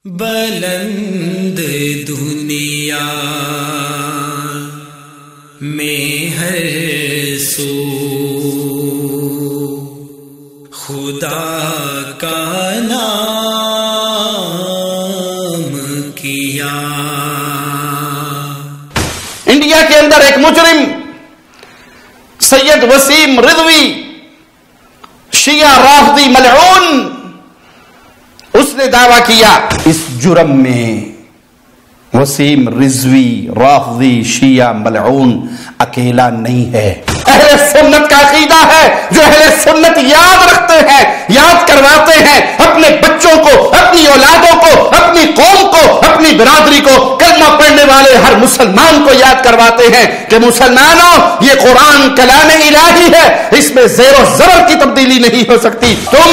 بلند دنیا میں ہر سو خدا کا نام کیا۔ انڈیا کے اندر ایک مجرم سید وسیم رضوی شیعہ رافضی ملعون، اس نے دعویٰ کیا اس جرم میں وسیم رضوی رافضی شیعہ ملعون اکیلا نہیں ہے۔ اہل سنت کا عقیدہ ہے، جو اہل سنت یاد رکھتے ہیں، یاد کرواتے ہیں اپنے بچوں کو، اپنی اولادوں کو، اپنی قوم کو، اپنی برادری کو، کلمہ پڑھنے والے ہر مسلمان کو یاد کرواتے ہیں کہ مسلمانوں یہ قرآن کلام الہی ہے، اس میں زیر و زبر کی تبدیلی نہیں ہو سکتی۔ تم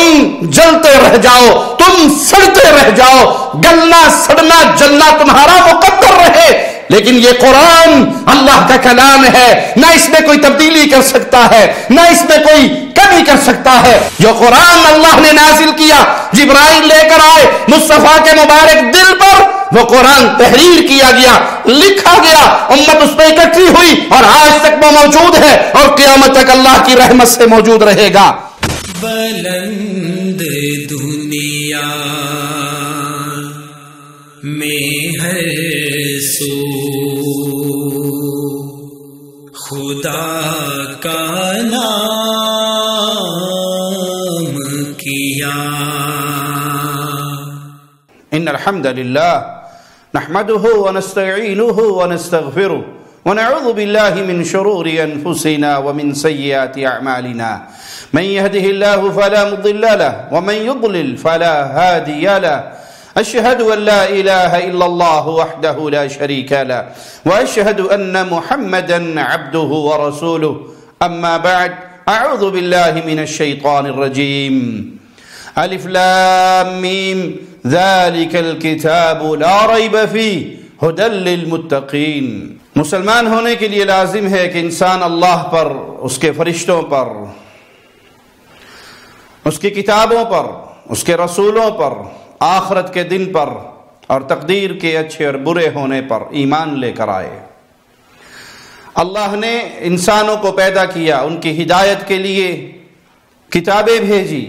جلتے رہ جاؤ، تم سڑتے رہ جاؤ، گلنا سڑنا جلنا تمہارا مقدر رہے، لیکن یہ قرآن اللہ کا کلام ہے، نہ اس میں کوئی تبدیلی کر سکتا ہے، نہ اس میں کوئی کمی کر سکتا ہے۔ جو قرآن اللہ نے نازل کیا، جبرائیل لے کر آئے مصطفیٰ کے مبارک دل پر، وہ قرآن تحریر کیا گیا، لکھا گیا، امت اس پہ اکٹھی ہوئی اور آج تک وہ موجود ہے اور قیامت تک اللہ کی رحمت سے موجود رہے گا۔ بلند دنیا میں ہر سو خدا کا نام کیا۔ ان الحمد للہ نحمده ونستعینه ونستغفره ونعوذ بالله من شرور انفسنا ومن سيئات اعمالنا، من يهده الله فلا مضل له ومن يضلل فلا هادي له، أشهد أن لا إله إلا الله وحده لا شريك له وأشهد أن محمدا عبده ورسوله، أما بعد، أعوذ بالله من الشيطان الرجيم، ألف لام ميم، ذلك الكتاب لا ريب فيه هدى للمتقين۔ مسلمان ہونے کے لیے لازم ہے کہ انسان اللہ پر، اس کے فرشتوں پر، اس کی کتابوں پر، اس کے رسولوں پر، آخرت کے دن پر اور تقدیر کے اچھے اور برے ہونے پر ایمان لے کر آئے۔ اللہ نے انسانوں کو پیدا کیا، ان کی ہدایت کے لیے کتابیں بھیجی،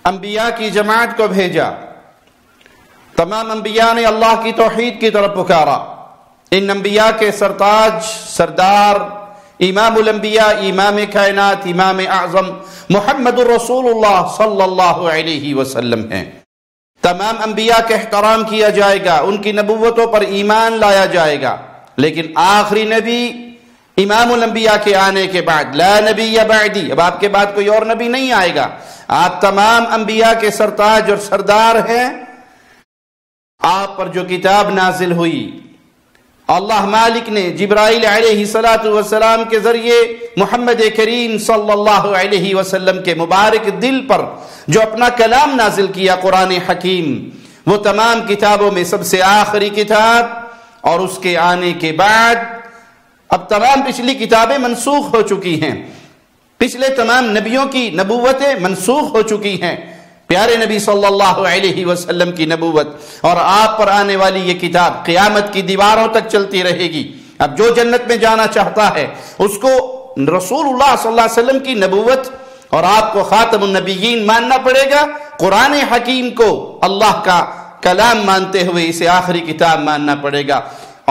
انبیاء کی جماعت کو بھیجا، تمام انبیاء نے اللہ کی توحید کی طرف پکارا۔ ان انبیاء کے سرتاج، سردار، امام الانبیاء، امام کائنات، امام اعظم محمد الرسول اللہ صلی اللہ علیہ وسلم ہیں۔ تمام انبیاء کا احترام کیا جائے گا، ان کی نبوتوں پر ایمان لایا جائے گا، لیکن آخری نبی امام الانبیاء کے آنے کے بعد لا نبی بعدی، اب آپ کے بعد کوئی اور نبی نہیں آئے گا، آپ تمام انبیاء کے سرتاج اور سردار ہیں۔ آپ پر جو کتاب نازل ہوئی، اللہ مالک نے جبرائیل علیہ السلام کے ذریعے محمد کریم صلی اللہ علیہ وسلم کے مبارک دل پر جو اپنا کلام نازل کیا، قرآن حکیم، وہ تمام کتابوں میں سب سے آخری کتاب، اور اس کے آنے کے بعد اب تمام پچھلی کتابیں منسوخ ہو چکی ہیں، پچھلے تمام نبیوں کی نبوتیں منسوخ ہو چکی ہیں، پیارے نبی صلی اللہ علیہ وسلم کی نبوت اور آپ پر آنے والی یہ کتاب قیامت کی دیواروں تک چلتی رہے گی۔ اب جو جنت میں جانا چاہتا ہے اس کو رسول اللہ صلی اللہ علیہ وسلم کی نبوت اور آپ کو خاتم النبیین ماننا پڑے گا، قرآن حکیم کو اللہ کا کلام مانتے ہوئے اسے آخری کتاب ماننا پڑے گا،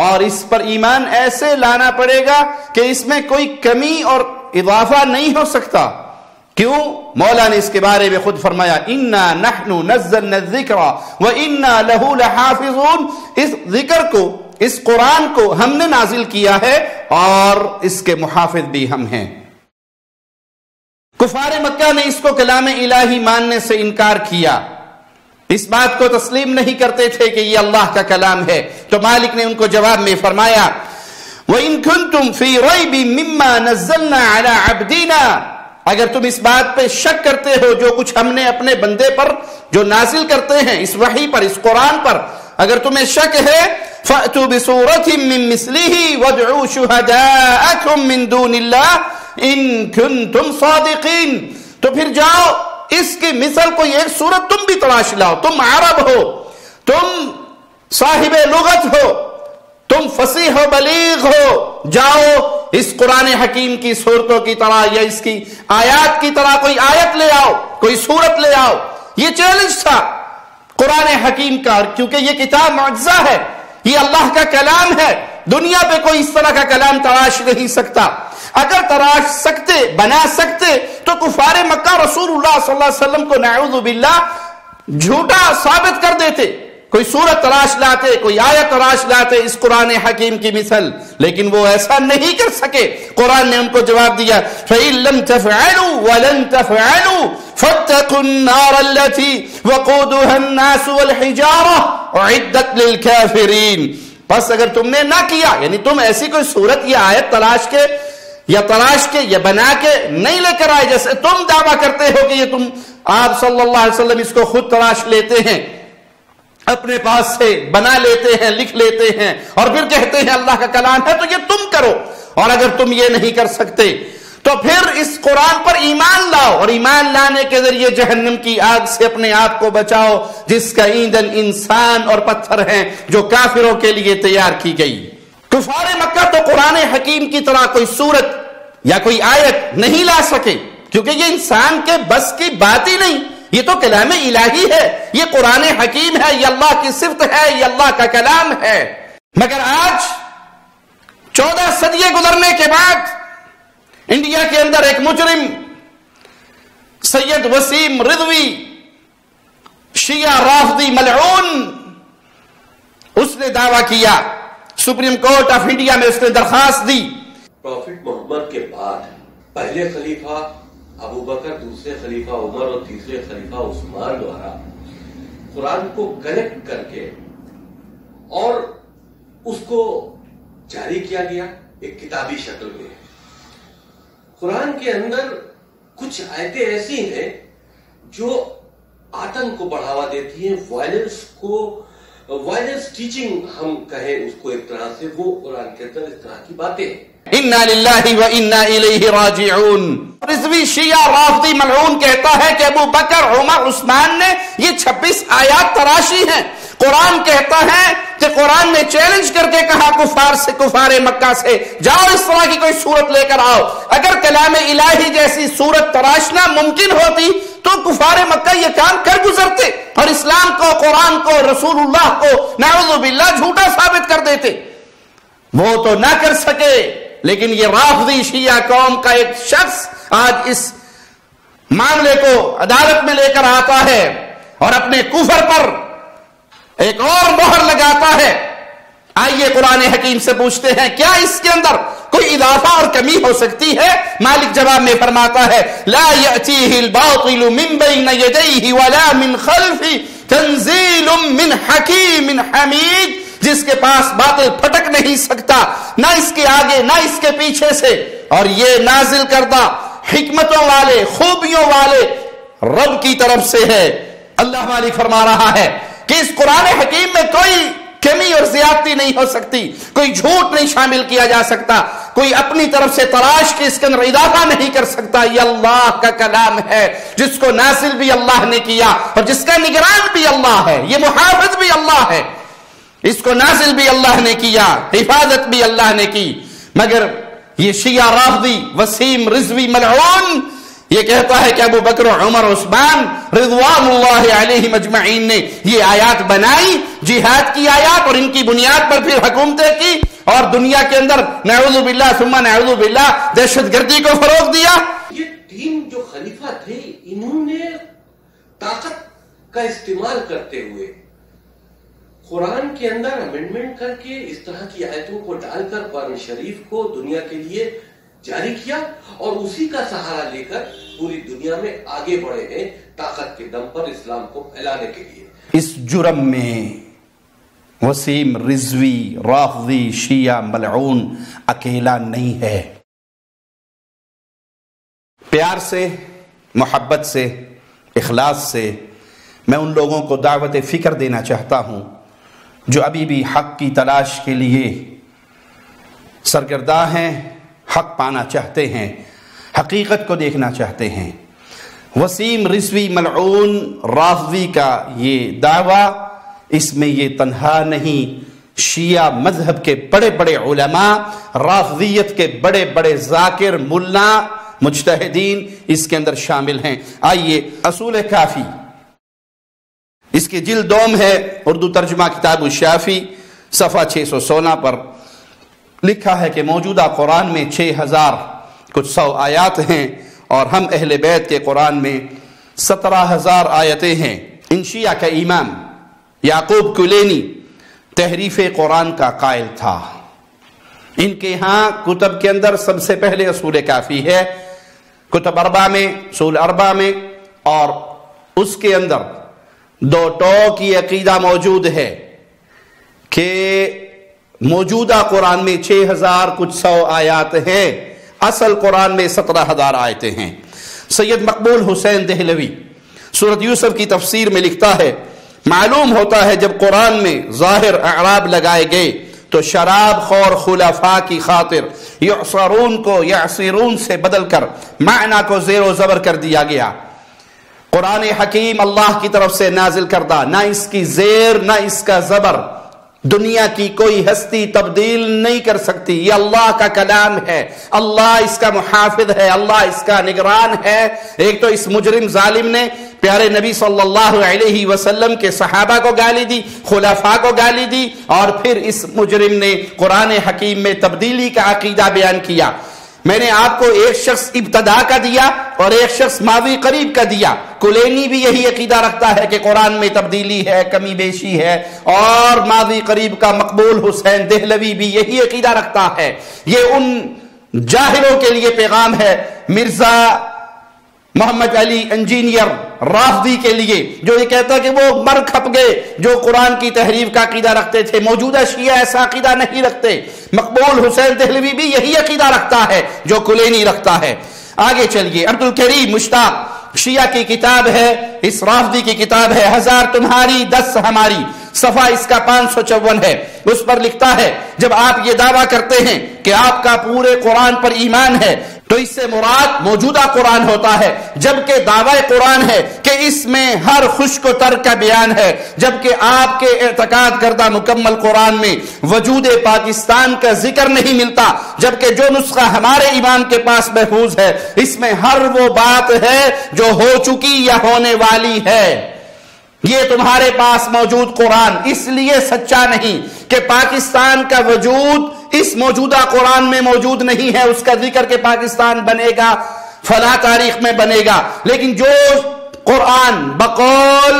اور اس پر ایمان ایسے لانا پڑے گا کہ اس میں کوئی کمی اور اضافہ نہیں ہو سکتا۔ کیوں؟ مولا نے اس کے بارے میں خود فرمایا اِنَّا نَحْنُ نَزَّلْنَا الذِّكْرَ وَإِنَّا لَهُ لَحَافِظُونَ، اس ذکر کو، اس قرآن کو ہم نے نازل کیا ہے اور اس کے محافظ بھی ہم ہیں۔ کفار مکہ نے اس کو کلام الہی ماننے سے انکار کیا، اس بات کو تسلیم نہیں کرتے تھے کہ یہ اللہ کا کلام ہے، تو مالک نے ان کو جواب میں فرمایا وَإِن كُنتُمْ فِي رَيْبٍ مِّمَّا نَزَّلْنَا عَلَىٰ عَبْدِنَا، اگر تم اس بات پہ شک کرتے ہو جو کچھ ہم نے اپنے بندے پر جو نازل کرتے ہیں، اس وحی پر، اس قرآن پر اگر تمہیں شک ہے، فَأْتُوا بِسُورَةٍ مِّن مِّثْلِهِ وَادْعُوا شُهَدَاءَكُم مِّن دُونِ اللَّهِ إِن كُنتُمْ صَادِقِينَ، تو پھر جاؤ اس کی مثل کوئی ایک صورت تم بھی تلاش لاؤ، تم عرب ہو، صاحب لغت ہو، تم فصیح و بلیغ ہو، جاؤ اس قرآن حکیم کی صورتوں کی طرح یا اس کی آیات کی طرح کوئی آیت لے آؤ، کوئی صورت لے آؤ۔ یہ چیلنج تھا قرآن حکیم کا، کیونکہ یہ کتاب معجزہ ہے، یہ اللہ کا کلام ہے، دنیا پہ کوئی اس طرح کا کلام تراش نہیں سکتا۔ اگر تراش سکتے، بنا سکتے، تو کفار مکہ رسول اللہ صلی اللہ علیہ وسلم کو نعوذ باللہ جھوٹا ثابت کر دیتے، کوئی سورت تراش لاتے، کوئی آیت تراش لاتے اس قرآن حکیم کی مثل، لیکن وہ ایسا نہیں کر سکے۔ قرآن نے ان کو جواب دیا فَإِن لَمْ تَفْعَلُوا وَلَن تَفْعَلُوا فَاتَّقُوا النَّارَ الَّتِي وَقُودُهَا النَّاسُ وَالْحِجَارَةُ أُعِدَّتْ لِلْكَافِرِينَ۔ بس اگر تم نے نہ کیا، یعنی تم ایسی کوئی صورت یا آیت تلاش کے یا بنا کے نہیں لے کر آئے، جیسے تم دعویٰ کرتے ہو کہ یہ تم آپ صلی اللہ علیہ وسلم اس کو خود تلاش لیتے ہیں، اپنے پاس سے بنا لیتے ہیں، لکھ لیتے ہیں اور پھر کہتے ہیں اللہ کا کلام ہے، تو یہ تم کرو۔ اور اگر تم یہ نہیں کر سکتے تو پھر اس قرآن پر ایمان لاؤ، اور ایمان لانے کے ذریعے جہنم کی آگ سے اپنے آپ کو بچاؤ، جس کا ایندھن انسان اور پتھر ہیں جو کافروں کے لیے تیار کی گئی۔ کفار مکہ تو قرآن حکیم کی طرح کوئی صورت یا کوئی آیت نہیں لا سکے، کیونکہ یہ انسان کے بس کی بات ہی نہیں، یہ تو کلام الہی ہے، یہ قرآن حکیم ہے، یہ اللہ کی صفت ہے، یہ اللہ کا کلام ہے۔ مگر آج 14 صدیے گزرنے کے بعد انڈیا کے اندر ایک مجرم سید وسیم رضوی، شیعہ رافضی ملعون، اس نے دعویٰ کیا، سپریم کورٹ آف انڈیا میں اس نے درخواست دی۔ پروفٹ محمد کے بعد پہلے خلیفہ ابو بکر، دوسرے خلیفہ عمر اور تیسرے خلیفہ عثمان دوارا قرآن کو کلیکٹ کر کے اور اس کو جاری کیا گیا ایک کتابی شکل میں۔ قرآن کے اندر کچھ آیتیں ایسی ہیں جو آتنک کو بڑھاوا دیتی ہیں، وائلنس ٹیچنگ ہم کہیں اس کو ایک طرح سے، وہ قرآن کے اندر اس طرح کی باتیں ہیں۔ اِنَّا لِلَّهِ وَإِنَّا إِلَيْهِ رَاجِعُونَ۔ رضوی شیعہ رافضی ملعون کہتا ہے کہ ابو بکر، عمر، عثمان نے یہ 26 آیات تراشی ہیں۔ قرآن کہتا ہے کہ قرآن نے چیلنج کر کے کہا کفار سے، کفار مکہ سے، جاؤ اس طرح کی کوئی صورت لے کر آؤ۔ اگر کلام الہی جیسی صورت تراشنا ممکن ہوتی تو کفار مکہ یہ کام کر گزرتے اور اسلام کو، قرآن کو، رسول اللہ کو نعوذ باللہ جھوٹا ثابت کر دیتے۔ وہ تو نہ کر سکے، لیکن یہ رافضی شیعہ قوم کا ایک شخص آج اس معاملے کو عدالت میں لے کر آتا ہے اور اپنے کفر پر ایک اور مہر لگاتا ہے۔ آئیے قرآن حکیم سے پوچھتے ہیں کیا اس کے اندر کوئی اضافہ اور کمی ہو سکتی ہے؟ مالک جواب میں فرماتا ہے لا یأتیہ الباطل من بین یدیہ ولا من خلفہ تنزیل من حکیم حمید، جس کے پاس باطل پھٹک نہیں سکتا، نہ اس کے آگے نہ اس کے پیچھے سے، اور یہ نازل کردہ حکمتوں والے، خوبیوں والے رب کی طرف سے ہے۔ اللہ مالک فرما رہا ہے کہ اس قرآن حکیم میں کوئی کمی اور زیادتی نہیں ہو سکتی، کوئی جھوٹ نہیں شامل کیا جا سکتا، کوئی اپنی طرف سے تراش کے اس کے اندر اضافہ نہیں کر سکتا۔ یہ اللہ کا کلام ہے جس کو نازل بھی اللہ نے کیا اور جس کا نگران بھی اللہ ہے، یہ محافظ بھی اللہ ہے، اس کو نازل بھی اللہ نے کیا، حفاظت بھی اللہ نے کی۔ مگر یہ شیعہ رافضی وسیم رضوی ملعون یہ کہتا ہے کہ ابو بکر، عمر، عثمان رضوان اللہ علیہم اجمعین نے یہ آیات بنائی، جہاد کی آیات، اور ان کی بنیاد پر پھر حکومتیں کی اور دنیا کے اندر نعوذ باللہ ثم نعوذ باللہ دہشت گردی کو فروغ دیا۔ یہ تین جو خلیفہ تھے انہوں نے طاقت کا استعمال کرتے ہوئے قرآن کے اندر امینڈمنٹ کر کے اس طرح کی آیتوں کو ڈال کر قرآن شریف کو دنیا کے لیے جاری کیا اور اسی کا سہارا لے کر پوری دنیا میں آگے بڑھے ہیں طاقت کے دم پر اسلام کو پھیلانے کے لیے۔ اس جرم میں وسیم رضوی رافضی شیعہ ملعون اکیلا نہیں ہے۔ پیار سے، محبت سے، اخلاص سے میں ان لوگوں کو دعوت فکر دینا چاہتا ہوں جو ابھی بھی حق کی تلاش کے لیے سرگرداں ہیں، حق پانا چاہتے ہیں، حقیقت کو دیکھنا چاہتے ہیں۔ وسیم رضوی ملعون رافضی کا یہ دعویٰ اس میں یہ تنہا نہیں، شیعہ مذہب کے بڑے بڑے علماء، رافضیت کے بڑے بڑے ذاکر، ملا، مجتہدین اس کے اندر شامل ہیں۔ آئیے اصول کافی، اس کی جلد دوم ہے، اردو ترجمہ کتاب الشافی، صفحہ 616 پر لکھا ہے کہ موجودہ قرآن میں 6000 کچھ 100 آیات ہیں، اور ہم اہل بیت کے قرآن میں 17000 آیتیں ہیں۔ ان شیعہ کا امام یعقوب کلینی تحریف قرآن کا قائل تھا۔ ان کے ہاں کتب کے اندر سب سے پہلے اصول کافی ہے، کتب اربع میں، اصول اربع میں، اور اس کے اندر 2 ٹوک کی عقیدہ موجود ہے کہ موجودہ قرآن میں 6000 کچھ 100 آیات ہیں، اصل قرآن میں 17000 آیتیں ہیں۔ سید مقبول حسین دہلوی سورۃ یوسف کی تفسیر میں لکھتا ہے، معلوم ہوتا ہے جب قرآن میں ظاہر اعراب لگائے گئے تو شراب خور خلفاء کی خاطر یعصرون کو یعصرون سے بدل کر معنی کو زیر و زبر کر دیا گیا۔ قرآن حکیم اللہ کی طرف سے نازل کردہ، نہ اس کی زیر نہ اس کا زبر دنیا کی کوئی ہستی تبدیل نہیں کر سکتی۔ یہ اللہ کا کلام ہے، اللہ اس کا محافظ ہے، اللہ اس کا نگران ہے۔ ایک تو اس مجرم ظالم نے پیارے نبی صلی اللہ علیہ وسلم کے صحابہ کو گالی دی، خلفاء کو گالی دی، اور پھر اس مجرم نے قرآن حکیم میں تبدیلی کا عقیدہ بیان کیا۔ میں نے آپ کو ایک شخص ابتدا کا دیا اور ایک شخص ماضی قریب کا دیا۔ کلینی بھی یہی عقیدہ رکھتا ہے کہ قرآن میں تبدیلی ہے، کمی بیشی ہے، اور ماضی قریب کا مقبول حسین دہلوی بھی یہی عقیدہ رکھتا ہے۔ یہ ان جاہلوں کے لیے پیغام ہے، مرزا محمد علی انجینئر رافضی کے لیے، جو یہ کہتا ہے کہ وہ مر کھپ گئے جو قرآن کی تحریف کا عقیدہ رکھتے تھے۔ موجودہ شیعہ ایسا عقیدہ نہیں رکھتے۔ مقبول حسین دہلوی بھی یہی عقیدہ رکھتا ہے جو کلینی رکھتا ہے۔ آگے چلیے، عبد الکریم مشتاق شیعہ کی کتاب ہے، اس رافضی کی کتاب ہے 1000 تمہاری 10 ہماری، صفحہ اس کا 554 ہے۔ اس پر لکھتا ہے، جب آپ یہ دعویٰ کرتے ہیں کہ آپ کا پورے قرآن پر ایمان ہے تو اس سے مراد موجودہ قرآن ہوتا ہے، جبکہ دعویٰ قرآن ہے کہ اس میں ہر خشک و تر کا بیان ہے، جبکہ آپ کے اعتقاد کردہ مکمل قرآن میں وجود پاکستان کا ذکر نہیں ملتا، جبکہ جو نسخہ ہمارے امام کے پاس محفوظ ہے اس میں ہر وہ بات ہے جو ہو چکی یا ہونے والی ہے۔ یہ تمہارے پاس موجود قرآن اس لیے سچا نہیں کہ پاکستان کا وجود اس موجودہ قرآن میں موجود نہیں ہے، اس کا ذکر کہ پاکستان بنے گا، فلاں تاریخ میں بنے گا، لیکن جو قرآن بقول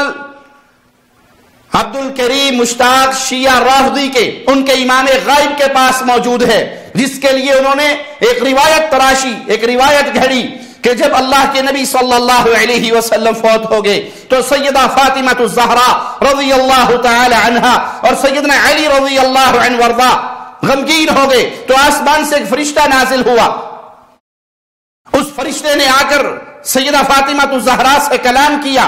عبد الکریم مشتاق شیعہ رافضی کے ان کے امام غائب کے پاس موجود ہے، جس کے لیے انہوں نے ایک روایت تراشی، ایک روایت گھڑی کہ جب اللہ کے نبی صلی اللہ علیہ وسلم فوت ہو گئے تو سیدہ فاطمہ الزہرا رضی اللہ تعالی عنہا اور سیدنا علی رضی اللہ عنہ وارضا غمگین ہو گئے، تو آسمان سے ایک فرشتہ نازل ہوا۔ اس فرشتے نے آ کر سیدہ فاطمہ الزہرا سے کلام کیا۔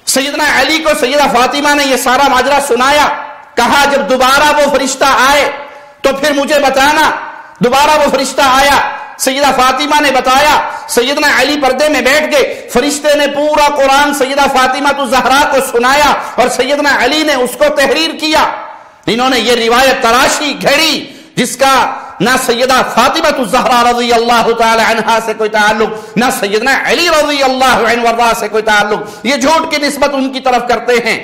سیدنا علی کو سیدہ فاطمہ نے یہ سارا ماجرا سنایا، کہا جب دوبارہ وہ فرشتہ آئے تو پھر مجھے بتانا۔ دوبارہ وہ فرشتہ آیا، سیدہ فاطمہ نے بتایا، سیدنا علی پردے میں بیٹھ گئے، فرشتے نے پورا قرآن سیدہ فاطمہ الزہرا کو سنایا اور سیدنا علی نے اس کو تحریر کیا۔ انہوں نے یہ روایت تراشی گھڑی جس کا نہ سیدہ فاطمہ الزہرا رضی اللہ تعالی عنہا سے کوئی تعلق، نہ سیدنا علی رضی اللہ عنہ وارضا سے کوئی تعلق، یہ جھوٹ کی نسبت ان کی طرف کرتے ہیں۔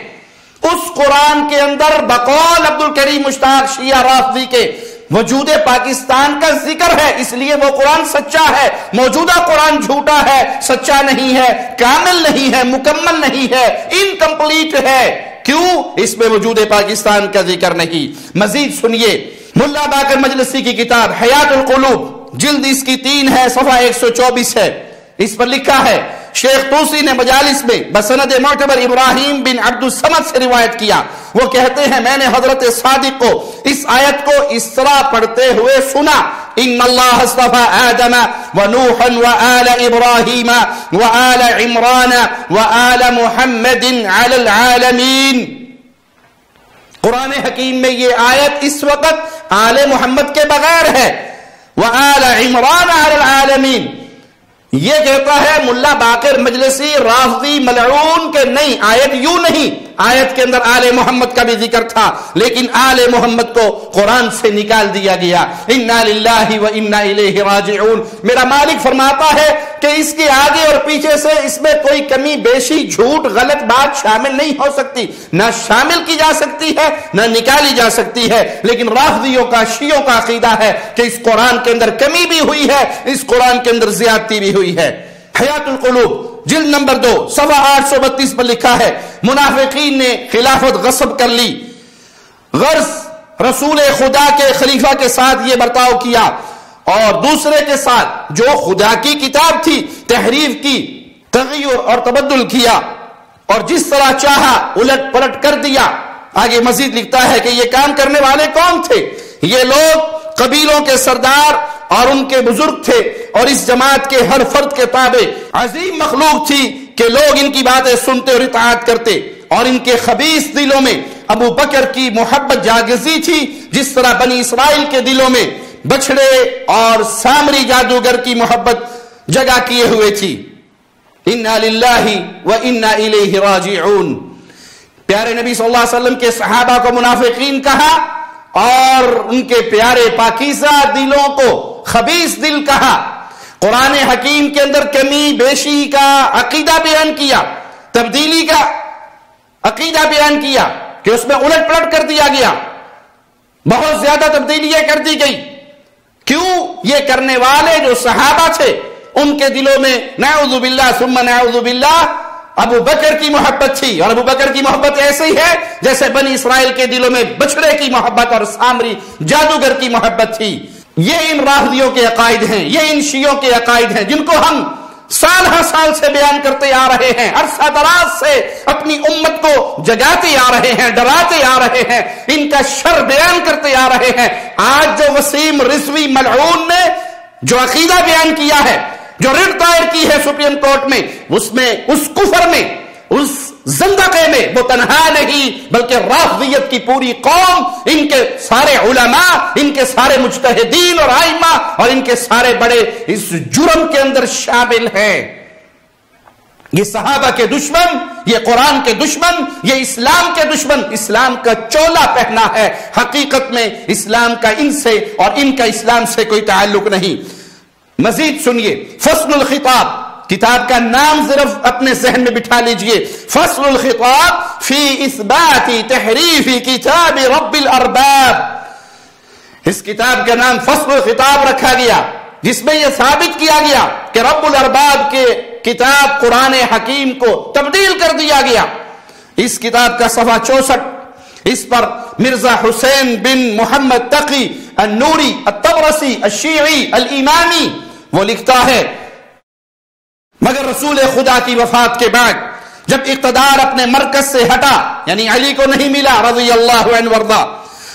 اس قرآن کے اندر بقول عبد الکریم مشتاق شیعہ رافضی کے وجود پاکستان کا ذکر ہے، اس لیے وہ قرآن سچا ہے۔ موجودہ قرآن جھوٹا ہے، سچا نہیں ہے، کامل نہیں ہے، مکمل نہیں ہے، انکمپلیٹ ہے۔ کیوں؟ اس میں وجود پاکستان کا ذکر نہیں۔ مزید سنیے، ملا باقر مجلسی کی کتاب حیات القلوب، جلد اس کی 3 ہے، صفحہ 124 ہے۔ اس پر لکھا ہے، شیخ طوسی نے مجالس میں بسند معتبر ابراہیم بن عبد الصمد سے روایت کیا، وہ کہتے ہیں میں نے حضرت صادق کو اس آیت کو اس طرح پڑھتے ہوئے سنا، ان اللہ اصطفى آدم ونوحا وآل ابراہیم وآل عمران وآل محمد علی العالمین۔ قرآن حکیم میں یہ آیت اس وقت آل محمد کے بغیر ہے، وآل عمران علی العالمین۔ یہ کہتا ہے ملا باقر مجلسی رافضی ملعون کہ نہیں، آیت یوں نہیں، آیت کے اندر آل محمد کا بھی ذکر تھا، لیکن آل محمد کو قرآن سے نکال دیا گیا۔ انا للہ و انا الیہ راجعون۔ میرا مالک فرماتا ہے کہ اس کے آگے اور پیچھے سے اس میں کوئی کمی بیشی، جھوٹ، غلط بات شامل نہیں ہو سکتی، نہ شامل کی جا سکتی ہے نہ نکالی جا سکتی ہے، لیکن رافضیوں کا، شیعوں کا عقیدہ ہے کہ اس قرآن کے اندر کمی بھی ہوئی ہے، اس قرآن کے اندر زیادتی بھی ہوئی ہے۔ حیات القلوب جلد نمبر 2 صفحہ 832 پر لکھا ہے منافقین نے خلافت غصب کر لی، غرض رسول خدا کے خلیفہ کے ساتھ یہ برتاؤ کیا اور دوسرے کے ساتھ جو خدا کی کتاب تھی تحریف کی، تغیر اور تبدل کیا اور جس طرح چاہا الٹ پلٹ کر دیا۔ آگے مزید لکھتا ہے کہ یہ کام کرنے والے کون تھے؟ یہ لوگ قبیلوں کے سردار اور ان کے بزرگ تھے، اور اس جماعت کے ہر فرد کے تابع عظیم مخلوق تھی کہ لوگ ان کی باتیں سنتے اور اطاعت کرتے، اور ان کے خبیث دلوں میں ابو بکر کی محبت جاگزی تھی، جس طرح بنی اسرائیل کے دلوں میں بچھڑے اور سامری جادوگر کی محبت جگہ کیے ہوئے تھی۔ انا للہ و انا الیہ راجعون۔ پیارے نبی صلی اللہ علیہ وسلم کے صحابہ کو منافقین کہا اور ان کے پیارے پاکیزہ دلوں کو خبیث دل کہا۔ قرآن حکیم کے اندر کمی بیشی کا عقیدہ بیان کیا، تبدیلی کا عقیدہ بیان کیا کہ اس میں الٹ پلٹ کر دیا گیا، بہت زیادہ تبدیلیاں کر دی گئی۔ کیوں؟ یہ کرنے والے جو صحابہ تھے ان کے دلوں میں نعوذ باللہ ثم نعوذ باللہ ابو بکر کی محبت تھی، اور ابو بکر کی محبت ایسے ہی ہے جیسے بنی اسرائیل کے دلوں میں بچڑے کی محبت اور سامری جادوگر کی محبت تھی۔ یہ ان رافضیوں کے عقائد ہیں، یہ ان شیعوں کے عقائد ہیں جن کو ہم سال ہر سال سے بیان کرتے آ رہے ہیں، عرصہ دراز سے اپنی امت کو جگاتے آ رہے ہیں، ڈراتے آ رہے ہیں، ان کا شر بیان کرتے آ رہے ہیں۔ آج جو وسیم رضوی ملعون نے جو عقیدہ بیان کیا ہے، جو رٹ دائر کی ہے سپریم کورٹ میں، اس میں، اس کفر میں، اس زندقے میں وہ تنہا نہیں بلکہ رافضیت کی پوری قوم، ان کے سارے علماء، ان کے سارے مجتہدین اور ائمہ اور ان کے سارے بڑے اس جرم کے اندر شامل ہیں۔ یہ صحابہ کے دشمن، یہ قرآن کے دشمن، یہ اسلام کے دشمن، اسلام کا چولا پہنا ہے، حقیقت میں اسلام کا ان سے اور ان کا اسلام سے کوئی تعلق نہیں۔ مزید سنیے، فصل الخطاب، کتاب کا نام صرف اپنے ذہن میں بٹھا لیجئے، فصل الخطاب فی اثبات تحریف کتاب رب الارباب۔ اس کتاب کا نام فصل الخطاب رکھا گیا، جس میں یہ ثابت کیا گیا کہ رب الارباب کے کتاب قرآن حکیم کو تبدیل کر دیا گیا۔ اس کتاب کا صفحہ 64، اس پر مرزا حسین بن محمد تقی النوری الطبرسی الشیعی الامامی وہ لکھتا ہے، مگر رسول خدا کی وفات کے بعد جب اقتدار اپنے مرکز سے ہٹا، یعنی علی کو نہیں ملا رضی اللہ عنہ وارضا،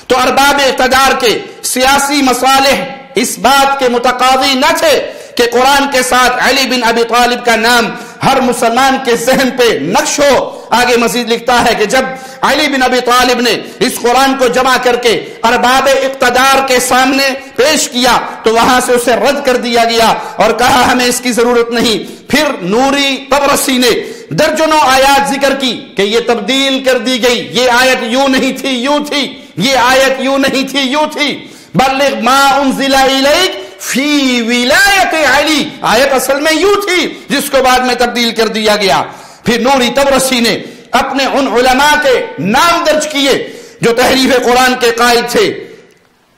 تو ارباب اقتدار کے سیاسی مصالح اس بات کے متقاضی نہ تھے کہ قرآن کے ساتھ علی بن ابی طالب کا نام ہر مسلمان کے ذہن پہ نقش ہو۔ آگے مزید لکھتا ہے کہ جب علی بن ابی طالب نے اس قرآن کو جمع کر کے ارباب اقتدار کے سامنے پیش کیا تو وہاں سے اسے رد کر دیا گیا اور کہا ہمیں اس کی ضرورت نہیں۔ پھر نوری طبرسی نے درجنوں آیات ذکر کی کہ یہ تبدیل کر دی گئی، یہ آیت یوں نہیں تھی یوں تھی، یہ آیت یوں نہیں تھی یوں تھی۔ بلغ ما انزل الیک فی ولایت علی، آیت اصل میں یوں تھی جس کو بعد میں تبدیل کر دیا گیا۔ پھر نوری طبرسی نے اپنے ان علماء کے نام درج کیے جو تحریف قرآن کے قائل تھے۔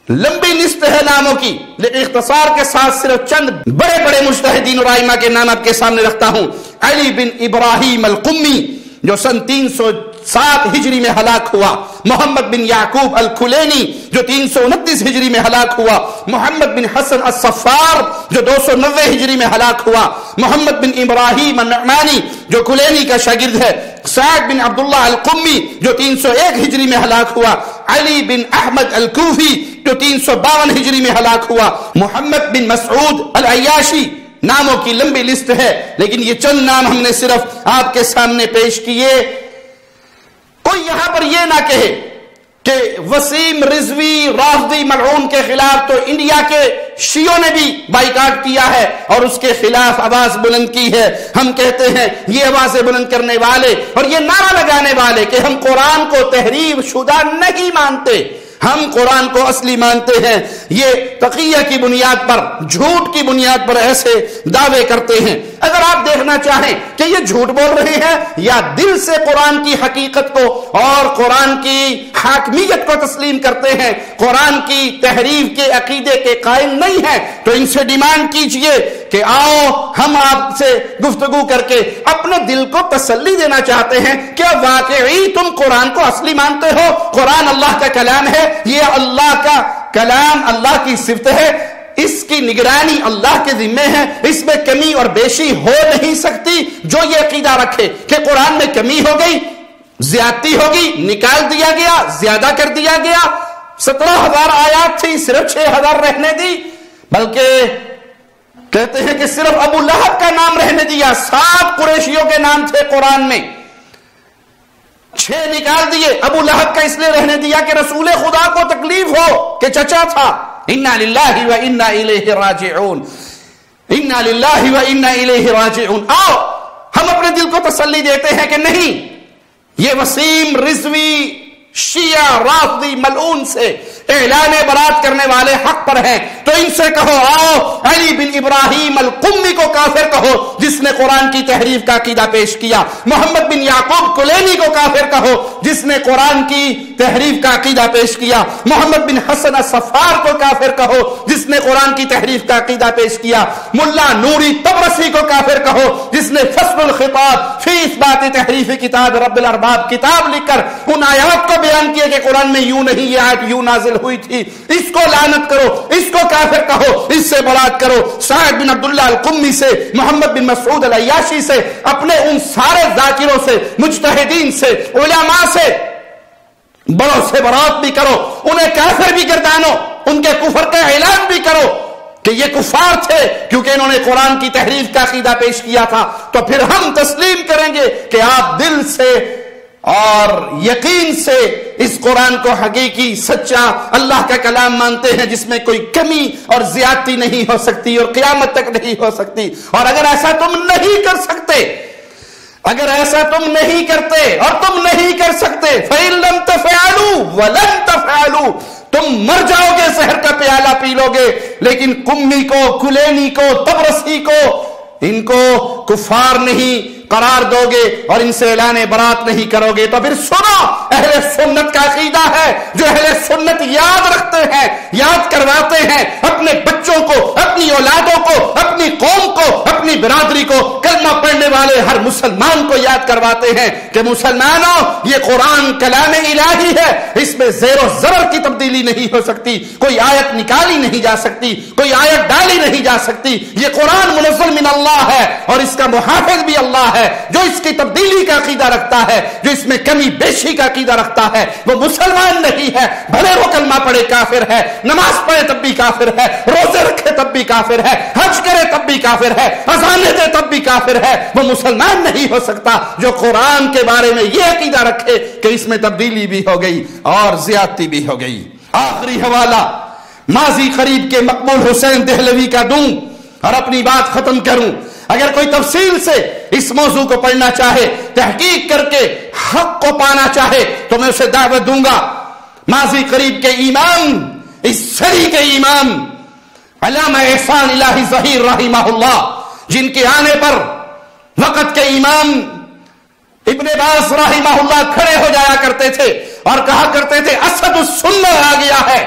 لمبی لسٹ ہے ناموں کی، لیکن اختصار کے ساتھ صرف چند بڑے بڑے مجتہدین اور ائمہ کے نام آپ کے سامنے رکھتا ہوں۔ علی بن ابراہیم القمی جو سن 307 ہجری میں ہلاک ہوا، محمد بن یعقوب الکلینی جو 329 ہجری میں ہلاک ہوا، محمد بن حسن الصفار جو 290 ہجری میں ہلاک ہوا، محمد بن ابراہیم النعمانی جو کلینی کا شاگرد ہے، سعد بن عبداللہ القمی جو 301 ہجری میں ہلاک ہوا، علی بن احمد الکوفی جو 352 ہجری میں ہلاک ہوا، محمد بن مسعود العیاشی، ناموں کی لمبی لسٹ ہے لیکن یہ چند نام ہم نے صرف آپ کے سامنے پیش کیے۔ کوئی یہاں پر یہ نہ کہے کہ وسیم رضوی رافضی ملعون کے خلاف تو انڈیا کے شیعوں نے بھی بائیکاٹ کیا ہے اور اس کے خلاف آواز بلند کی ہے. ہم کہتے ہیں یہ آوازیں بلند کرنے والے اور یہ نعرہ لگانے والے کہ ہم قرآن کو تحریف شدہ نہیں مانتے، ہم قرآن کو اصلی مانتے ہیں، یہ تقیہ کی بنیاد پر، جھوٹ کی بنیاد پر ایسے دعوے کرتے ہیں. اگر آپ دیکھنا چاہیں کہ یہ جھوٹ بول رہے ہیں یا دل سے قرآن کی حقیقت کو اور قرآن کی حاکمیت کو تسلیم کرتے ہیں، قرآن کی تحریف کے عقیدے کے قائل نہیں ہیں، تو ان سے ڈیمانڈ کیجئے کہ آؤ ہم آپ سے گفتگو کر کے اپنے دل کو تسلی دینا چاہتے ہیں. کیا واقعی تم قرآن کو اصلی مانتے ہو؟ قرآن اللہ کا کلام ہے، یہ اللہ کا کلام اللہ کی صفت ہے، اس کی نگرانی اللہ کے ذمہ ہے، اس میں کمی اور بیشی ہو نہیں سکتی. جو یہ عقیدہ رکھے کہ قرآن میں کمی ہو گئی، زیادتی ہوگی، نکال دیا گیا، زیادہ کر دیا گیا، 17,000 آیات تھی صرف 6,000 رہنے دی، بلکہ کہتے ہیں کہ صرف ابو لہب کا نام رہنے دیا، 7 قریشیوں کے نام تھے قرآن میں، 6 نکال دیے. ابو لہب کا اس لیے رہنے دیا کہ رسول خدا کو تکلیف ہو کہ چچا تھا. انا للہ و انا الیہ راجعون، انا للہ و انا الیہ راجعون. آؤ ہم اپنے دل کو تسلی دیتے ہیں کہ نہیں، یہ وسیم رضوی شیعہ رافضی ملعون سے اعلان برات کرنے والے حق پر ہیں، تو ان سے کہو آؤ علی بن ابراہیم القمی کو کافر کہو جس نے قرآن کی تحریف کا عقیدہ پیش کیا، محمد بن یعقوب کلینی کو کافر کہو جس نے قرآن کی تحریف کا عقیدہ پیش کیا، محمد بن حسن الصفار کو کافر کہو جس نے قرآن کی تحریف کا عقیدہ پیش کیا، ملا نوری طبرسی کو کافر کہو جس نے فصل الخطاب فی اثبات تحریف کتاب رب الارباب کتاب لکھ کر ان آیات کو بیان کیا کہ قرآن میں یوں نہیں، یہ آیت یوں نازل ہوئی تھی، اس کو لعنت کرو، اس کو کافر کہو، اس سے برات کرو. سعد بن عبداللہ القمی سے، محمد بن مسعود العیاشی سے، اپنے ان سارے ذاکروں سے، مجتہدین سے، علماء سے، بڑوں سے برات بھی کرو، انہیں کافر بھی گردانو، ان کے کفر کا اعلان بھی کرو کہ یہ کفار تھے کیونکہ انہوں نے قرآن کی تحریف کا عقیدہ پیش کیا تھا. تو پھر ہم تسلیم کریں گے کہ آپ دل سے اور یقین سے اس قرآن کو حقیقی سچا اللہ کا کلام مانتے ہیں جس میں کوئی کمی اور زیادتی نہیں ہو سکتی اور قیامت تک نہیں ہو سکتی. اور اگر ایسا تم نہیں کر سکتے، اگر ایسا تم نہیں کرتے اور تم نہیں کر سکتے، فَإِن لَمْ تَفْعَلُوا وَلَن تَفْعَلُوا، تم مر جاؤ گے، زہر کا پیالہ پی لو گے، لیکن قمی کو، کلینی کو، طبرسی کو، ان کو کفار نہیں قرار دو گے اور ان سے اعلان برات نہیں کرو گے. تو پھر سنو، اہل سنت کا عقیدہ ہے جو اہل سنت یاد رکھتے ہیں، یاد کرواتے ہیں اپنے بچوں کو، اپنی اولادوں کو، اپنی قوم کو، اپنی برادری کو، کلمہ پڑھنے والے ہر مسلمان کو یاد کرواتے ہیں کہ مسلمانوں یہ قرآن کلام الہی ہے، اس میں زیر و زبر کی تبدیلی نہیں ہو سکتی، کوئی آیت نکالی نہیں جا سکتی، کوئی آیت ڈالی نہیں جا سکتی. یہ قرآن منزل من اللہ ہے اور اس کا محافظ بھی اللہ ہے. جو اس کی تبدیلی کا عقیدہ رکھتا ہے، جو اس میں کمی بیشی کا عقیدہ رکھتا ہے، وہ مسلمان نہیں ہے، بھلے وہ کلمہ پڑھے کافر ہے، نماز پڑھے تب بھی کافر ہے، روزے رکھے تب بھی کافر ہے، حج کرے تب بھی کافر ہے، اذانیں دے تب بھی کافر ہے. وہ مسلمان نہیں ہو سکتا جو قرآن کے بارے میں یہ عقیدہ رکھے کہ اس میں تبدیلی بھی ہو گئی اور زیادتی بھی ہو گئی. آخری حوالہ ماضی قریب کے مقبول حسین دہلوی کا دوں اور اپنی بات ختم کروں. اگر کوئی تفصیل سے اس موضوع کو پڑھنا چاہے، تحقیق کر کے حق کو پانا چاہے، تو میں اسے دعوت دوں گا. ماضی قریب کے امام، اس صدی کے امام علامہ احسان الہی ظہیر رحمہ اللہ، جن کے آنے پر وقت کے امام ابن باز رحمہ اللہ کھڑے ہو جایا کرتے تھے اور کہا کرتے تھے اسد السنہ آ گیا ہے،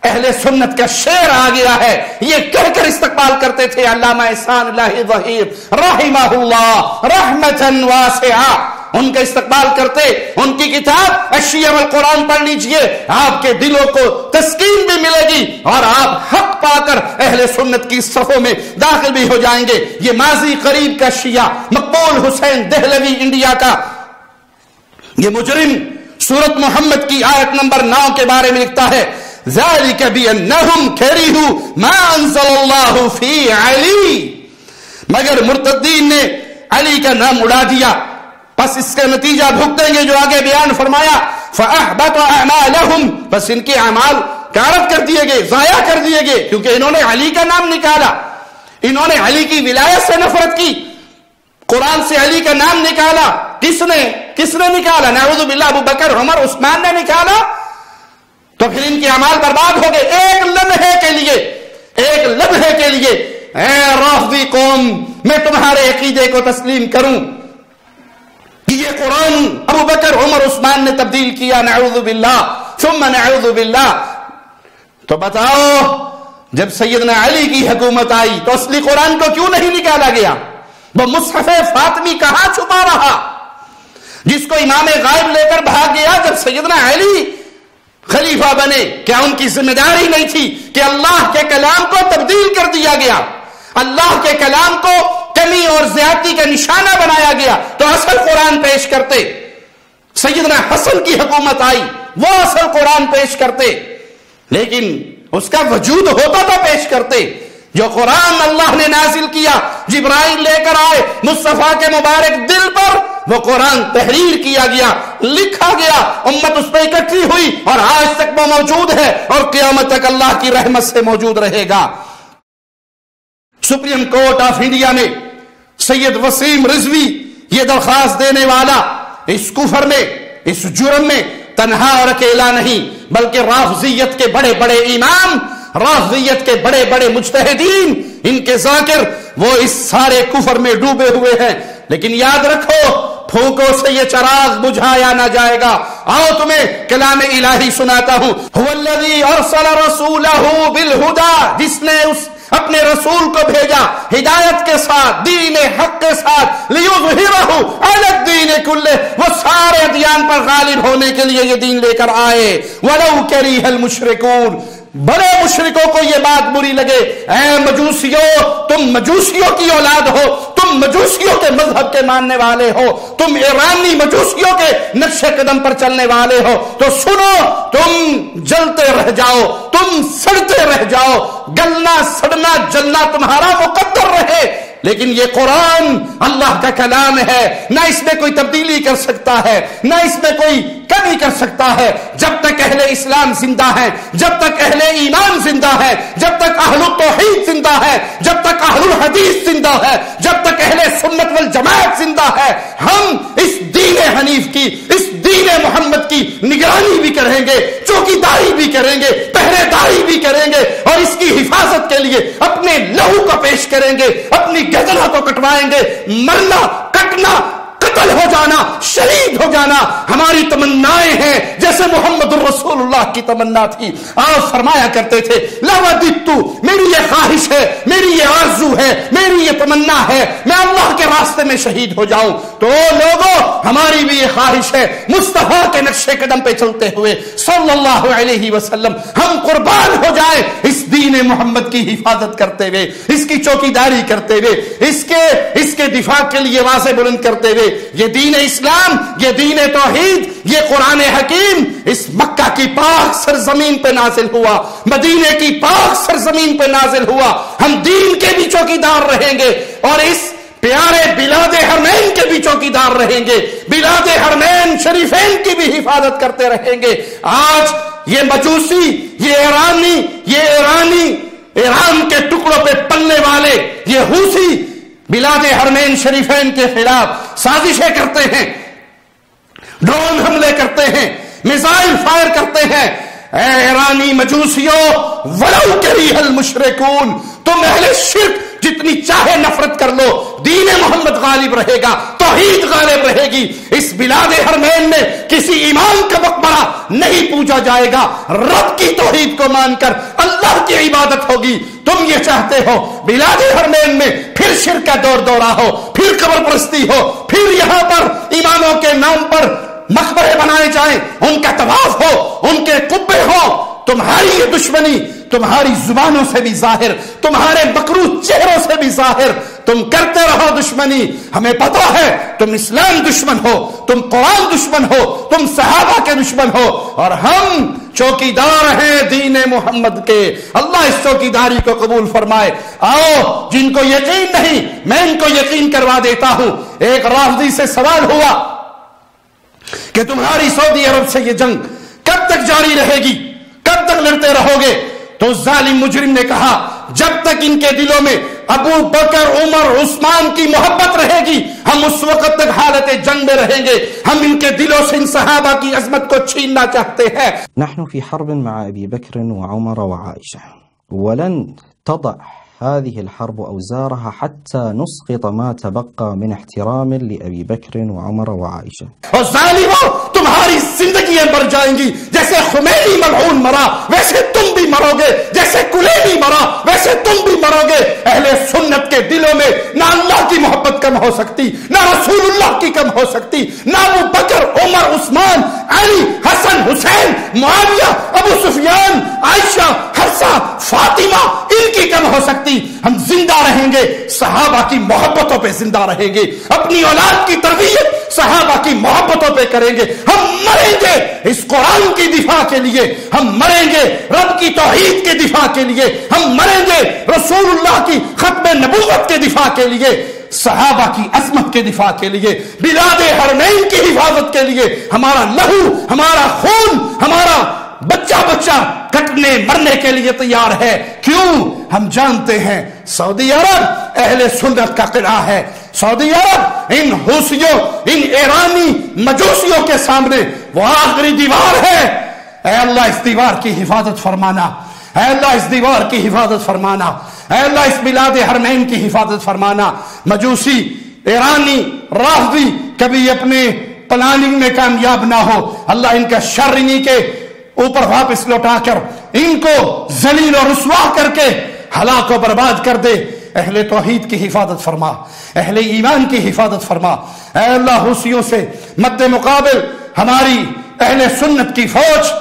اہل سنت کا شیر آ گیا ہے، یہ کہہ کر استقبال کرتے تھے علامہ احسان الہی ظہیر رحمہ اللہ رحمتا واسعہ. ان کا استقبال کرتے، ان کی کتاب الشیعہ والقرآن پڑھ لیجئے، آپ کے دلوں کو تسکین بھی ملے گی اور آپ حق پا کر اہل سنت کی صفوں میں داخل بھی ہو جائیں گے. یہ ماضی قریب کا شیعہ مقبول حسین دہلوی انڈیا کا یہ مجرم سورۃ محمد کی آیت نمبر 9 کے بارے میں لکھتا ہے ذَلِكَ بِأَنَّهُمْ كَرِهُوا مَا أَنزَلَ اللَّهُ فِي عَلِي، مگر مرتدین نے علی کا نام اڑا دیا، پس اس کا نتیجہ بھگتیں گے جو آگے بیان فرمایا فأحبط أعمالهم، بس ان کے اعمال غارت کر دیے گئے، ضائع کر دیے گئے، کیونکہ انہوں نے علی کا نام نکالا، انہوں نے علی کی ولایت سے نفرت کی، قرآن سے علی کا نام نکالا۔ کس نے نکالا؟ نعوذ باللہ ابو بکر، عمر، عثمان نے نکالا، تو پھر ان کے اعمال برباد ہو گئے۔ ایک لمحے کے لیے اے رافضی قوم، میں تمہارے عقیدے کو تسلیم کروں کہ یہ قرآن ابو بکر، عمر، عثمان نے تبدیل کیا، نعوذ باللہ ثم نعوذ باللہ، تو بتاؤ جب سیدنا علی کی حکومت آئی تو اصلی قرآن کو کیوں نہیں نکالا گیا؟ وہ مصحف فاطمی کہاں چھپا رہا جس کو امام غائب لے کر بھاگ گیا جب سیدنا علی خلیفہ بنے؟ کیا ان کی ذمہ داری نہیں تھی کہ اللہ کے کلام کو تبدیل کر دیا گیا، اللہ کے کلام کو کمی اور زیادتی کا نشانہ بنایا گیا؟ تو اصل قرآن پیش کرتے۔ سیدنا حسن کی حکومت آئی، وہ اصل قرآن پیش کرتے، لیکن اس کا وجود ہوتا تھا پیش کرتے۔ جو قرآن اللہ نے نازل کیا، جبرائیل لے کر آئے مصطفیٰ کے مبارک دل پر، وہ قرآن تحریر کیا گیا، لکھا گیا، امت اس پہ اکٹھی ہوئی اور آج تک وہ موجود ہے اور قیامت تک اللہ کی رحمت سے موجود رہے گا۔ سپریم کورٹ آف انڈیا میں سید وسیم رضوی یہ درخواست دینے والا اس کفر میں، اس جرم میں تنہا اور اکیلا نہیں، بلکہ رافضیت کے بڑے بڑے امام، رافضیت کے بڑے بڑے مجتہدین، ان کے ذاکر، وہ اس سارے کفر میں ڈوبے ہوئے ہیں۔ لیکن یاد رکھو، پھونکوں سے یہ چراغ بجھایا نہ جائے گا۔ آؤ تمہیں کلام الہی سناتا ہوں۔ هو الذی ارسل رسولہ بالہدی، جس نے اپنے رسول کو بھیجا ہدایت کے ساتھ، دین حق کے ساتھ، لیظہرہ علی الدین کلہ، وہ سارے ادیان پر غالب ہونے کے لیے یہ دین لے کر آئے۔ ولو کرہ المشرکون، بڑے مشرکوں کو یہ بات بری لگے، اے مجوسیوں، تم مجوسیوں کی اولاد ہو، تم مجوسیوں کے مذہب کے ماننے والے ہو، تم ایرانی مجوسیوں کے نقش قدم پر چلنے والے ہو، تو سنو، تم جلتے رہ جاؤ، تم سڑتے رہ جاؤ، گلنا سڑنا جلنا تمہارا مقدر رہے، لیکن یہ قرآن اللہ کا کلام ہے، نہ اس میں کوئی تبدیلی کر سکتا ہے، نہ اس میں کوئی کمی کر سکتا ہے۔ جب تک اہل اسلام زندہ ہے، جب تک اہل ایمان زندہ ہے، جب تک اہل التوحید زندہ ہے، جب تک اہل الحدیث زندہ ہے، جب تک اہل سنت والجماعت زندہ ہے، ہم اس دین حنیف کی، اس دین محمد کی نگرانی بھی کریں گے، چوکیداری بھی کریں گے، پہرے داری بھی کریں گے، اور اس کی حفاظت کے لیے اپنے لہو کو پیش کریں گے، اپنی گردنوں کو کٹوائیں گے۔ مرنا، کٹنا، قتل ہو جانا، شہید ہو جانا ہماری تمنائیں ہیں، جیسے محمد الرسول اللہ کی تمنا تھی۔ آپ فرمایا کرتے تھے، لوددتو، میری یہ خواہش ہے، میری یہ آرزو ہے، میری یہ تمنا ہے، میں اللہ کے راستے میں شہید ہو جاؤں۔ تو لوگوں، ہماری بھی یہ خواہش ہے، مصطفیٰ کے نقش قدم پہ چلتے ہوئے صلی اللہ علیہ وسلم ہم قربان ہو جائیں، اس دین محمد کی حفاظت کرتے ہوئے، اس کی چوکیداری کرتے ہوئے، اس کے دفاع کے لیے آواز بلند کرتے ہوئے۔ یہ دین اسلام، یہ دین توحید، یہ قرآن حکیم اس مکہ کی پاک سرزمین پہ نازل ہوا، مدینے کی پاک سرزمین پہ نازل ہوا۔ ہم دین کے بھی چوکیدار رہیں گے اور اس پیارے بلاد حرمین کے بھی چوکیدار رہیں گے، بلاد حرمین شریفین کی بھی حفاظت کرتے رہیں گے۔ آج یہ مجوسی، یہ ایرانی ایران کے ٹکڑوں پہ پلنے والے، یہ حوثی بلاد حرمین شریفین کے خلاف سازشیں کرتے ہیں، ڈرون حملے کرتے ہیں، میزائل فائر کرتے ہیں۔ اے ایرانی مجوسیوں، ولو کریہ المشرکون، تم اہل شرک جتنی چاہے نفرت کر لو، دین محمد غالب رہے گا، توحید غالب رہے گی۔ اس بلاد حرمین میں کسی ایمان کا مقبرہ نہیں پوجا جائے گا، رب کی توحید کو مان کر اللہ کی عبادت ہوگی۔ تم یہ چاہتے ہو بلاد حرمین میں پھر شرک کا دور دورہ ہو، پھر قبر پرستی ہو، پھر یہاں پر اماموں کے نام پر مقبرے بنائے جائیں، ان کا طواف ہو، ان کے قبے ہو۔ تمہاری یہ دشمنی تمہاری زبانوں سے بھی ظاہر، تمہارے مکروہ چہروں سے بھی ظاہر، تم کرتے رہو دشمنی۔ ہمیں پتا ہے تم اسلام دشمن ہو، تم قرآن دشمن ہو، تم صحابہ کے دشمن ہو، اور ہم چوکیدار ہیں دین محمد کے۔ اللہ اس چوکیداری کو قبول فرمائے۔ آؤ، جن کو یقین نہیں میں ان کو یقین کروا دیتا ہوں۔ ایک رافضی سے سوال ہوا کہ تمہاری سعودی عرب سے یہ جنگ کب تک جاری رہے گی، کب تک لڑتے رہو گے؟ تو ظالم مجرم نے کہا جب تک ان کے دلوں میں ابو بکر، عمر، عثمان کی محبت رہے گی ہم اس وقت تک حالت جنگ میں رہیں گے، ہم ان کے دلوں سے ان صحابہ کی عظمت کو چھیننا چاہتے ہیں۔ نحن في حرب مع أبي بكر وعمر وعائشة، ولن تضع هذه الحرب أوزارها حتى نسقط ما تبقى من احترام لأبي بكر وعمر وعائشة۔ اور ظالموں تمہاری زندگیاں مر جائیں گی، جیسے خمینی ملعون مرا ویسے تم بھی مرو گے، جیسے کلینی مرا ویسے تم بھی مرو گے۔ اہل سنت کے دلوں میں نہ اللہ کی محبت کم ہو سکتی، نہ رسول اللہ کی کم ہو سکتی، نہ ابو بکر، عمر، عثمان، علی، حسن، حسین، معاویہ، ابو سفیان، عائشہ، حفصہ، فاطمہ ان کی کم ہو سکتی۔ ہم زندہ رہیں گے، صحابہ کی محبتوں پہ زندہ رہیں گے، اپنی اولاد کی تربیت صحابہ کی محبتوں پہ کریں گے، ہم مریں گے اس قرآن کی دفاع کے لیے، ہم مریں گے رب کی توحید کے دفاع کے لیے، ہم مریں گے رسول اللہ کی ختم نبوت کے دفاع کے لیے، صحابہ کی عظمت کے دفاع کے لیے، بلاد حرمین کی حفاظت کے لیے۔ ہمارا لہو، ہمارا خون، ہمارا بچہ بچہ کٹنے مرنے کے لیے تیار ہے۔ کیوں؟ ہم جانتے ہیں سعودی عرب اہل سنت کا قلعہ ہے، سعودی عرب ان حوثیوں، ان ایرانی مجوسیوں کے سامنے وہ آخری دیوار ہے۔ اے اللہ اس دیوار کی حفاظت فرمانا، اے اللہ اس دیوار کی حفاظت فرمانا، اے اللہ اس بلاد حرمین کی حفاظت فرمانا۔ مجوسی، ایرانی، رافضی کبھی اپنے پلاننگ میں کامیاب نہ ہو، اللہ ان کا شر انہی کے اوپر واپس لوٹا کر ان کو ذلیل و رسوا کر کے ہلاک و برباد کر دے۔ اہل توحید کی حفاظت فرما، اہل ایمان کی حفاظت فرما۔ اے اللہ حوثیوں سے مد مقابل ہماری اہل سنت کی فوج،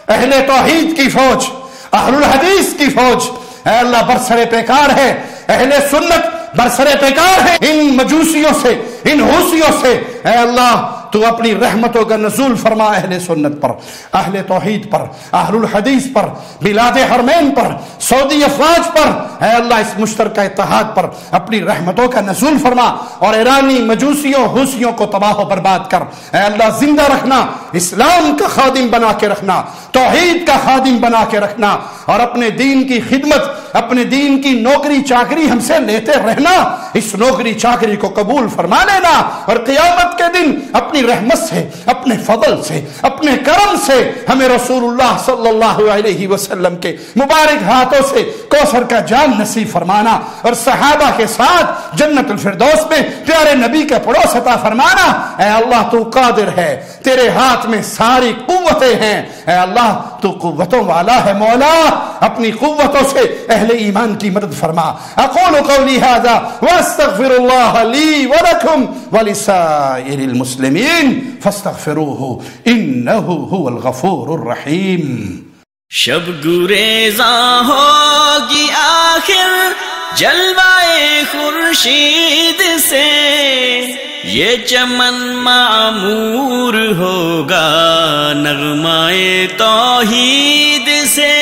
اہل توحید کی فوج، اہل الحدیث کی فوج اے اللہ برسر پیکار ہے، اہل سنت برسر پیکار ہے ان مجوسیوں سے، ان حوثیوں سے۔ اے اللہ تو اپنی رحمتوں کا نزول فرما اہل سنت پر، اہل توحید پر، اہل الحدیث پر، بلاد حرمین پر، سعودی افواج پر۔ اے اللہ اس مشترکہ اتحاد پر اپنی رحمتوں کا نزول فرما اور ایرانی مجوسیوں حوثیوں کو تباہ و برباد کر۔ اے اللہ زندہ رکھنا، اسلام کا خادم بنا کے رکھنا، توحید کا خادم بنا کے رکھنا، اور اپنے دین کی خدمت، اپنے دین کی نوکری چاکری ہم سے لیتے رہنا۔ اس نوکری چاکری کو قبول فرما لینا اور قیامت کے دن اپنی رحمت سے، اپنے فضل سے، اپنے کرم سے ہمیں رسول اللہ صلی اللہ علیہ وسلم کے مبارک ہاتھوں سے کوثر کا جام نصیب فرمانا اور صحابہ کے ساتھ جنت الفردوس میں پیارے نبی کا پڑوس عطا فرمانا۔ اے اللہ تو قادر ہے، تیرے ہاتھ میں ساری قوتیں ہیں۔ اے اللہ تو قوتوں والا ہے مولا، اپنی قوتوں سے اہل ایمان کی مدد فرما۔ اقول قولی ھذا واستغفر اللہ لی ولکم ولسائر المسلمین فاستغفروہ انہ هو الغفور الرحیم۔ شب گریزاں ہوگی آخر جلوائے خورشید سے، یہ چمن معمور ہوگا نغمائے توحید سے۔